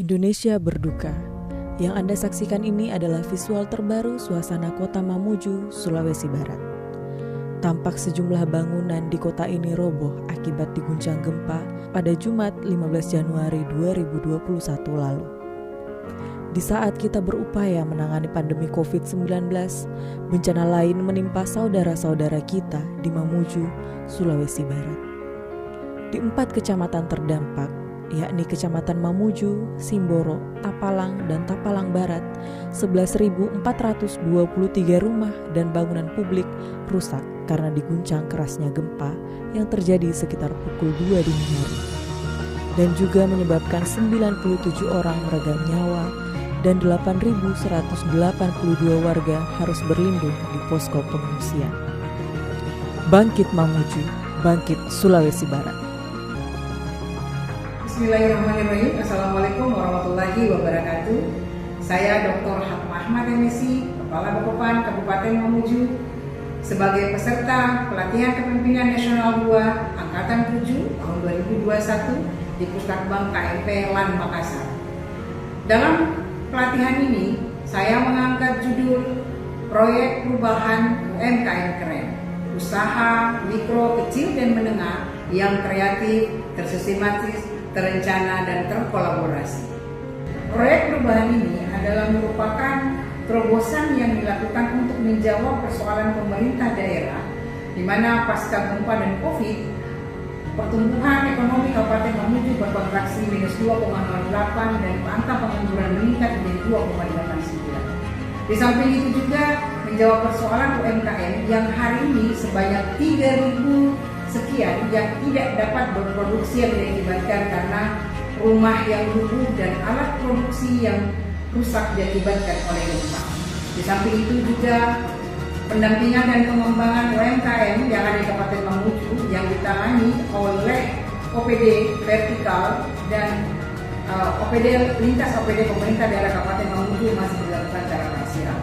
Indonesia berduka. Yang Anda saksikan ini adalah visual terbaru suasana kota Mamuju, Sulawesi Barat. Tampak sejumlah bangunan di kota ini roboh akibat diguncang gempa pada Jumat 15 Januari 2021 lalu. Di saat kita berupaya menangani pandemi COVID-19, bencana lain menimpa saudara-saudara kita di Mamuju, Sulawesi Barat. Di 4 kecamatan terdampak, yakni Kecamatan Mamuju, Simboro, Tapalang, dan Tapalang Barat, 11.423 rumah dan bangunan publik rusak karena diguncang kerasnya gempa yang terjadi sekitar pukul 2 dini hari. Dan juga menyebabkan 97 orang meregang nyawa dan 8.182 warga harus berlindung di posko pengungsian. Bangkit Mamuju, bangkit Sulawesi Barat. Bismillahirrahmanirrahim. Assalamualaikum warahmatullahi wabarakatuh. Saya Dr. Hatma Ahmad MSI, Kepala Bapepan Kabupaten Mamuju, sebagai peserta pelatihan kepemimpinan nasional 2 Angkatan 7 tahun 2021 di Puskesmas KMP LAN Makassar. Dalam pelatihan ini, saya mengangkat judul Proyek Perubahan UMKM Keren, usaha mikro, kecil, dan menengah yang kreatif, tersistematis, terencana, dan terkolaborasi. Proyek perubahan ini adalah merupakan terobosan yang dilakukan untuk menjawab persoalan pemerintah daerah di mana pasca gempa dan COVID, pertumbuhan ekonomi Kabupaten Mamuju berkontraksi minus 2,08 dan angka pengangguran meningkat menjadi 2,89. Di samping itu juga menjawab persoalan UMKM yang hari ini sebanyak 3.000 sekian yang tidak dapat berproduksi yang diakibatkan karena rumah yang rubuh dan alat produksi yang rusak diakibatkan oleh gempa. Di samping itu juga pendampingan dan pengembangan UMKM yang ada di Kabupaten Mamuju yang ditangani oleh OPD vertikal dan OPD lintas OPD pemerintah daerah Kabupaten Mamuju masih dilakukan secara parsial.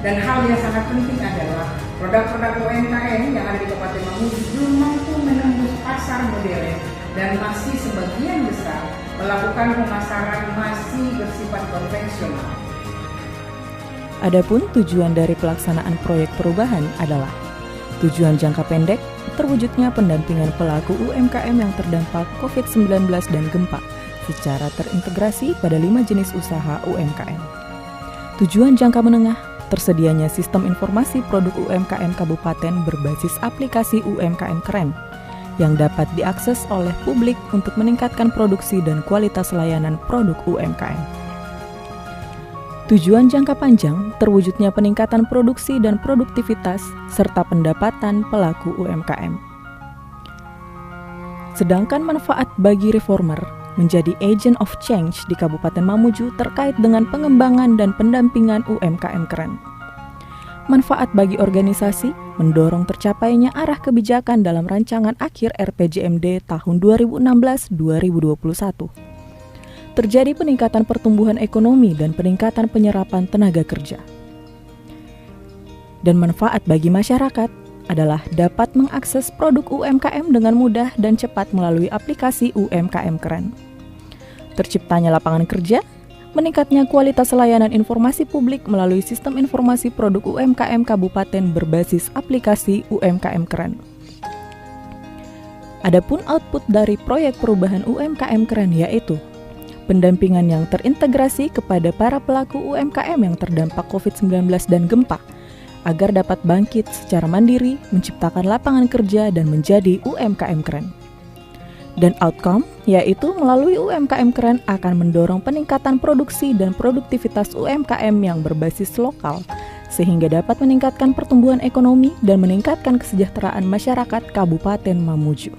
Dan hal yang sangat penting adalah produk-produk UMKM yang ada di Kabupaten Mamuju belum mampu menembus pasar modern dan masih sebagian besar melakukan pemasaran masih bersifat konvensional. Adapun tujuan dari pelaksanaan proyek perubahan adalah tujuan jangka pendek, terwujudnya pendampingan pelaku UMKM yang terdampak COVID-19 dan gempa secara terintegrasi pada 5 jenis usaha UMKM. Tujuan jangka menengah, tersedianya sistem informasi produk UMKM Kabupaten berbasis aplikasi UMKM Keren yang dapat diakses oleh publik untuk meningkatkan produksi dan kualitas layanan produk UMKM. Tujuan jangka panjang, terwujudnya peningkatan produksi dan produktivitas serta pendapatan pelaku UMKM. Sedangkan manfaat bagi reformer menjadi agent of change di Kabupaten Mamuju terkait dengan pengembangan dan pendampingan UMKM Keren. Manfaat bagi organisasi mendorong tercapainya arah kebijakan dalam rancangan akhir RPJMD tahun 2016-2021. Terjadi peningkatan pertumbuhan ekonomi dan peningkatan penyerapan tenaga kerja. Dan manfaat bagi masyarakat adalah dapat mengakses produk UMKM dengan mudah dan cepat melalui aplikasi UMKM Keren. Terciptanya lapangan kerja, meningkatnya kualitas layanan informasi publik melalui sistem informasi produk UMKM Kabupaten berbasis aplikasi UMKM Keren. Adapun output dari proyek perubahan UMKM Keren yaitu pendampingan yang terintegrasi kepada para pelaku UMKM yang terdampak COVID-19 dan gempa agar dapat bangkit secara mandiri, menciptakan lapangan kerja dan menjadi UMKM Keren. Dan outcome, yaitu melalui UMKM Keren akan mendorong peningkatan produksi dan produktivitas UMKM yang berbasis lokal, sehingga dapat meningkatkan pertumbuhan ekonomi dan meningkatkan kesejahteraan masyarakat Kabupaten Mamuju.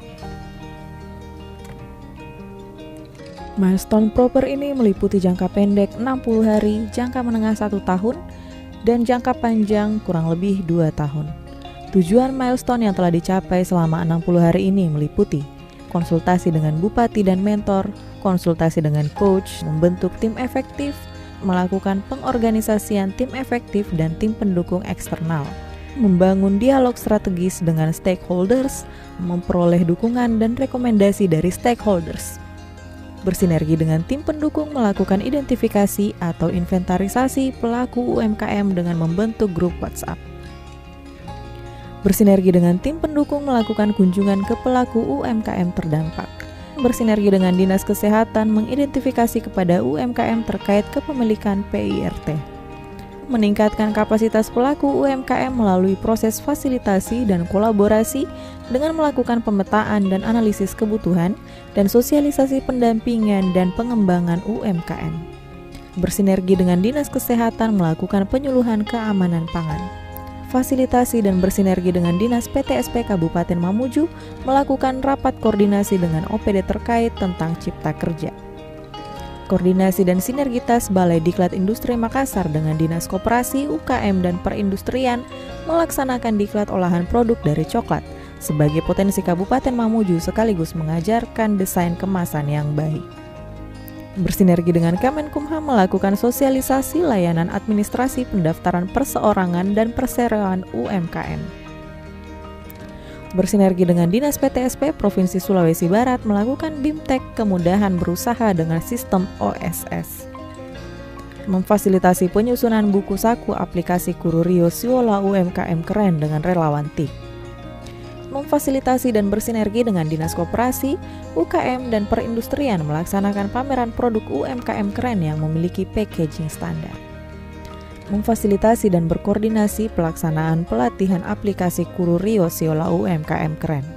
Milestone proper ini meliputi jangka pendek 60 hari, jangka menengah 1 tahun, dan jangka panjang kurang lebih 2 tahun. Tujuan milestone yang telah dicapai selama 60 hari ini meliputi konsultasi dengan bupati dan mentor, konsultasi dengan coach, membentuk tim efektif, melakukan pengorganisasian tim efektif dan tim pendukung eksternal, membangun dialog strategis dengan stakeholders, memperoleh dukungan dan rekomendasi dari stakeholders. bersinergi dengan tim pendukung melakukan identifikasi atau inventarisasi pelaku UMKM dengan membentuk grup WhatsApp. Bersinergi dengan tim pendukung melakukan kunjungan ke pelaku UMKM terdampak. Bersinergi dengan Dinas Kesehatan mengidentifikasi kepada UMKM terkait kepemilikan PIRT. Meningkatkan kapasitas pelaku UMKM melalui proses fasilitasi dan kolaborasi dengan melakukan pemetaan dan analisis kebutuhan dan sosialisasi pendampingan dan pengembangan UMKM. Bersinergi dengan Dinas Kesehatan melakukan penyuluhan keamanan pangan. Fasilitasi dan bersinergi dengan Dinas PTSP Kabupaten Mamuju melakukan rapat koordinasi dengan OPD terkait tentang Cipta Kerja. Koordinasi dan sinergitas Balai Diklat Industri Makassar dengan Dinas Koperasi, UKM, dan Perindustrian melaksanakan diklat olahan produk dari coklat sebagai potensi Kabupaten Mamuju sekaligus mengajarkan desain kemasan yang baik. Bersinergi dengan Kemenkumham melakukan sosialisasi layanan administrasi pendaftaran perseorangan dan perseroan UMKM. Bersinergi dengan Dinas PTSP Provinsi Sulawesi Barat melakukan BIMTEK kemudahan berusaha dengan sistem OSS. Memfasilitasi penyusunan buku saku aplikasi Kururio Siola UMKM Keren dengan relawan TIK. Memfasilitasi dan bersinergi dengan Dinas Koperasi, UKM, dan Perindustrian melaksanakan pameran produk UMKM Keren yang memiliki packaging standar. Memfasilitasi dan berkoordinasi pelaksanaan pelatihan aplikasi Kururio Siola UMKM Keren.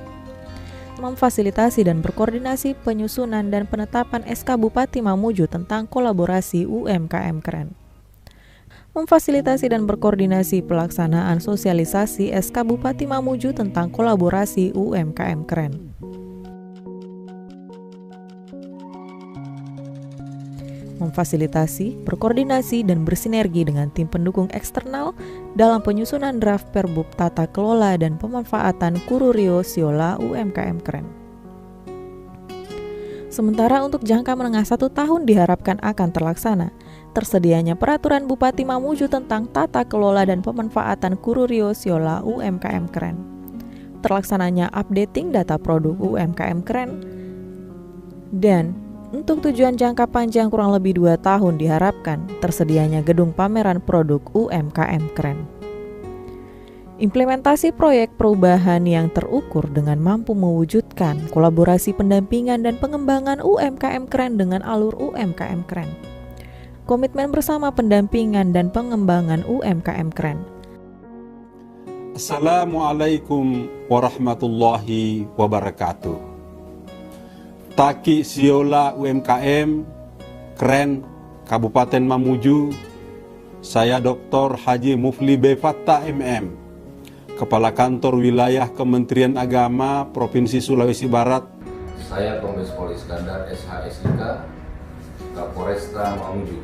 Memfasilitasi dan berkoordinasi penyusunan dan penetapan SK Bupati Mamuju tentang kolaborasi UMKM Keren. Memfasilitasi dan berkoordinasi pelaksanaan sosialisasi SK Bupati Mamuju tentang kolaborasi UMKM Keren. Memfasilitasi, berkoordinasi, dan bersinergi dengan tim pendukung eksternal dalam penyusunan draft Perbub Tata Kelola dan Pemanfaatan Kururio Siola UMKM Keren. Sementara untuk jangka menengah 1 tahun diharapkan akan terlaksana, tersedianya Peraturan Bupati Mamuju tentang Tata Kelola dan Pemanfaatan Kururio Siola UMKM Keren. Terlaksananya updating data produk UMKM Keren, dan untuk tujuan jangka panjang kurang lebih 2 tahun diharapkan tersedianya gedung pameran produk UMKM Keren. Implementasi proyek perubahan yang terukur dengan mampu mewujudkan kolaborasi pendampingan dan pengembangan UMKM Keren dengan alur UMKM Keren. Komitmen bersama pendampingan dan pengembangan UMKM Keren. Assalamualaikum warahmatullahi wabarakatuh. Taki Siola UMKM Keren Kabupaten Mamuju. Saya Dr. Haji Mufli B. Fattah MM, Kepala Kantor Wilayah Kementerian Agama Provinsi Sulawesi Barat. Saya Kombes Pol Iskandar SHSIK, Kapolresta Mamuju.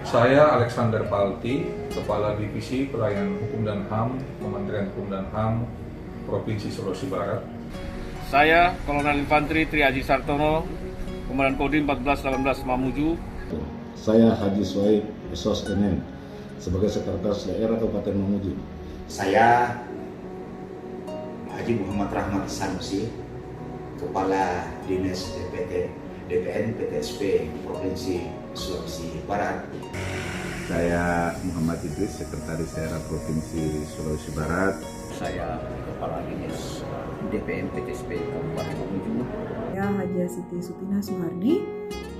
Saya Alexander Palti, Kepala Divisi Pelayanan Hukum dan HAM Kementerian Hukum dan HAM Provinsi Sulawesi Barat. Saya Kolonel Infantri Tri Haji Sartono, Komandan Kodim 1418 Mamuju. Saya Haji Suhaib SOS NN sebagai Sekretaris Daerah Kabupaten Mamuju. Saya Haji Muhammad Rahmat Sanusi, Kepala Dinas DPN PTSP Provinsi Sulawesi Barat. Saya Muhammad Idris, Sekretaris Daerah Provinsi Sulawesi Barat. Saya Kepala Dinas DPN PTSP Kabupaten Mamuju. Saya Haji Siti Supina Suhardi,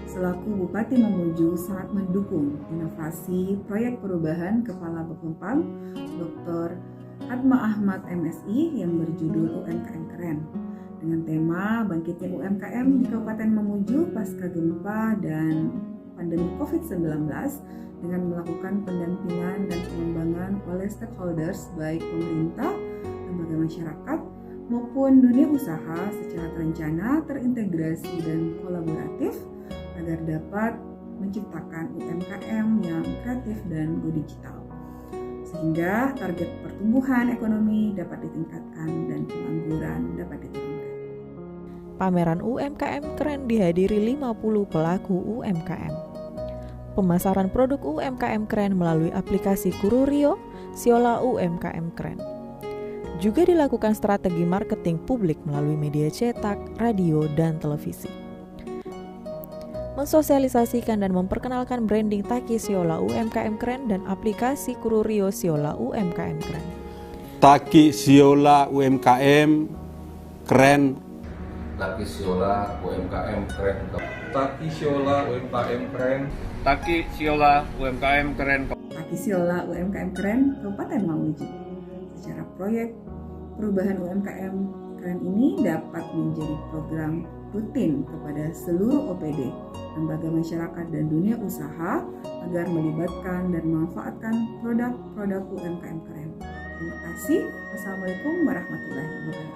selaku Bupati Mamuju sangat mendukung inovasi proyek perubahan Kepala Bapempam Dr. Hatma Ahmad MSI yang berjudul UMKM Keren dengan tema Bangkitnya UMKM di Kabupaten Mamuju pasca gempa dan pandemi COVID-19 dengan melakukan pendampingan dan pengembangan oleh stakeholders baik pemerintah, lembaga masyarakat, maupun dunia usaha secara terencana, terintegrasi, dan kolaboratif agar dapat menciptakan UMKM yang kreatif dan go digital, sehingga target pertumbuhan ekonomi dapat ditingkatkan dan pengangguran dapat diturunkan. Pameran UMKM Keren dihadiri 50 pelaku UMKM. Pemasaran produk UMKM Keren melalui aplikasi Kururio Siola UMKM Keren. Juga dilakukan strategi marketing publik melalui media cetak, radio, dan televisi. mensosialisasikan dan memperkenalkan branding Taki Siola UMKM Keren dan aplikasi Kururio Siola UMKM Keren. Taki Siola UMKM Keren. Taki Siola UMKM Keren. Taki Siola UMKM Keren. Taki Siola UMKM Keren. Taki Siola UMKM Keren Kabupaten Mamuju. Secara proyek perubahan UMKM Keren ini dapat menjadi program rutin kepada seluruh OPD, lembaga masyarakat dan dunia usaha agar melibatkan dan memanfaatkan produk-produk UMKM Keren. Terima kasih. Wassalamualaikum warahmatullahi wabarakatuh.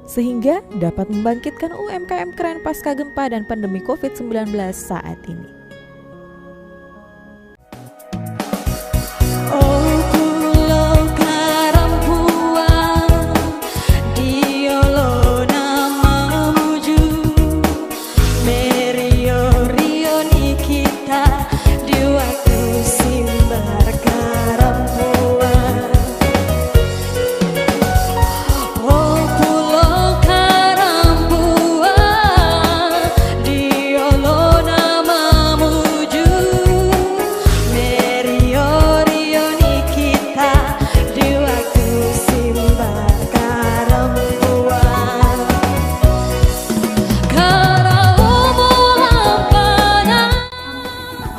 Sehingga dapat membangkitkan UMKM Keren pasca gempa dan pandemi COVID-19 saat ini.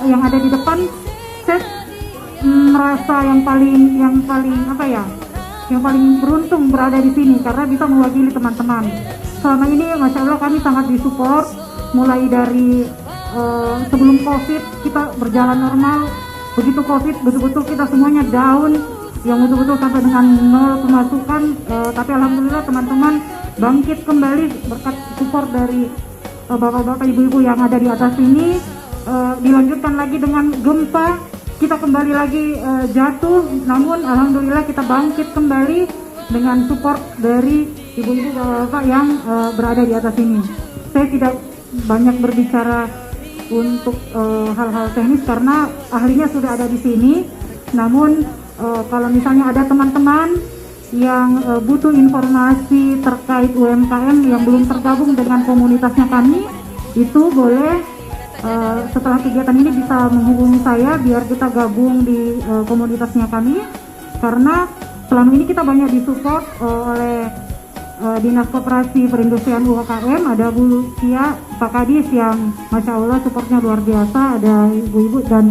Yang ada di depan, saya merasa yang paling beruntung berada di sini karena bisa mewakili teman-teman. Selama ini, masya Allah, kami sangat disupport, mulai dari sebelum COVID kita berjalan normal. Begitu COVID, betul-betul kita semuanya down, yang betul-betul sampai dengan nol pemasukan. Tapi alhamdulillah teman-teman bangkit kembali berkat support dari bapak-bapak, ibu-ibu yang ada di atas ini. Dilanjutkan lagi dengan gempa, kita kembali lagi jatuh, namun alhamdulillah kita bangkit kembali dengan support dari ibu-ibu bapak-bapak yang berada di atas ini. Saya tidak banyak berbicara untuk hal-hal teknis karena ahlinya sudah ada di sini. Namun kalau misalnya ada teman-teman yang butuh informasi terkait UMKM yang belum tergabung dengan komunitasnya kami, itu boleh setelah kegiatan ini bisa menghubungi saya biar kita gabung di komunitasnya kami, karena selama ini kita banyak disupport oleh Dinas Koperasi Perindustrian UMKM. Ada Bu Cia, Pak Kadis yang masya Allah supportnya luar biasa, ada ibu-ibu dan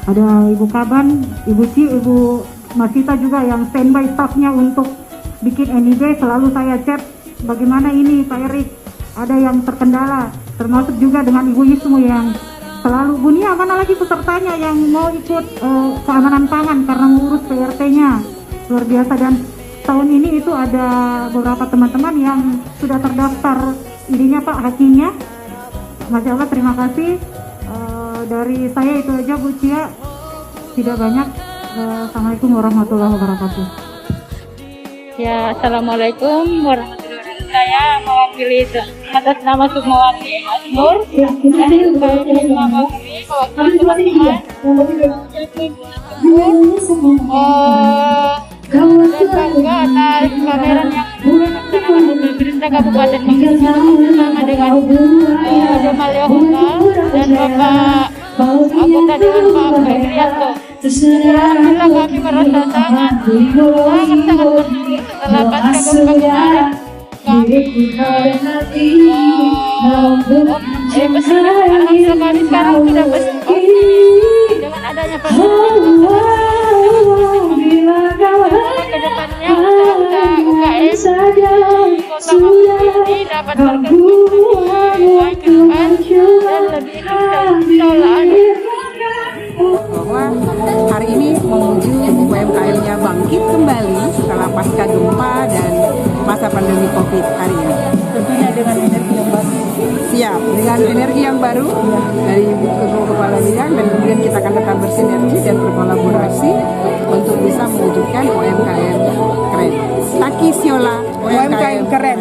ada Ibu Kaban, Ibu Ci, Ibu Masita juga yang standby staffnya untuk bikin NIB. Selalu saya chat bagaimana ini Pak Erik, ada yang terkendala, termasuk juga dengan Ibu Yusmu yang selalu, Bu Nia mana lagi pesertanya yang mau ikut keamanan pangan karena ngurus PRT-nya, luar biasa. Dan tahun ini itu ada beberapa teman-teman yang sudah terdaftar ininya Pak, hakinya. Masya Allah, terima kasih. Dari saya itu aja Bu Cia, tidak banyak. Assalamualaikum warahmatullahi wabarakatuh. Ya, assalamualaikum warahmatullahi wabarakatuh. Saya mewakili atas nama Sukmawati Asnur dan sebagai mewakili teman-teman dan bangga atas pameran yang dilaksanakan oleh pemerintah Kabupaten Mamuju bersama dengan Domalio Hotel dan Bapak anggota Dewan Pak Kriyanto. Alhamdulillah kami merasa sangat bersyukur setelah pasca gempa kemarin. Alhamdulillah kami sekarang sudah bersyukur dengan adanya ke depannya usaha UKM Kota Mamuju ini dapat berkembang baik ke depan dan lebih bahwa hari ini Mamuju UMKM-nya bangkit kembali setelah pasca gempa dan masa pandemi COVID hari ini. Tentunya dengan energi yang baru. Siap, dengan energi yang baru dari kedua kepala bidang, dan kemudian kita akan tetap bersinergi dan berkolaborasi untuk bisa mewujudkan UMKM keren. Taki Siola UMKM keren.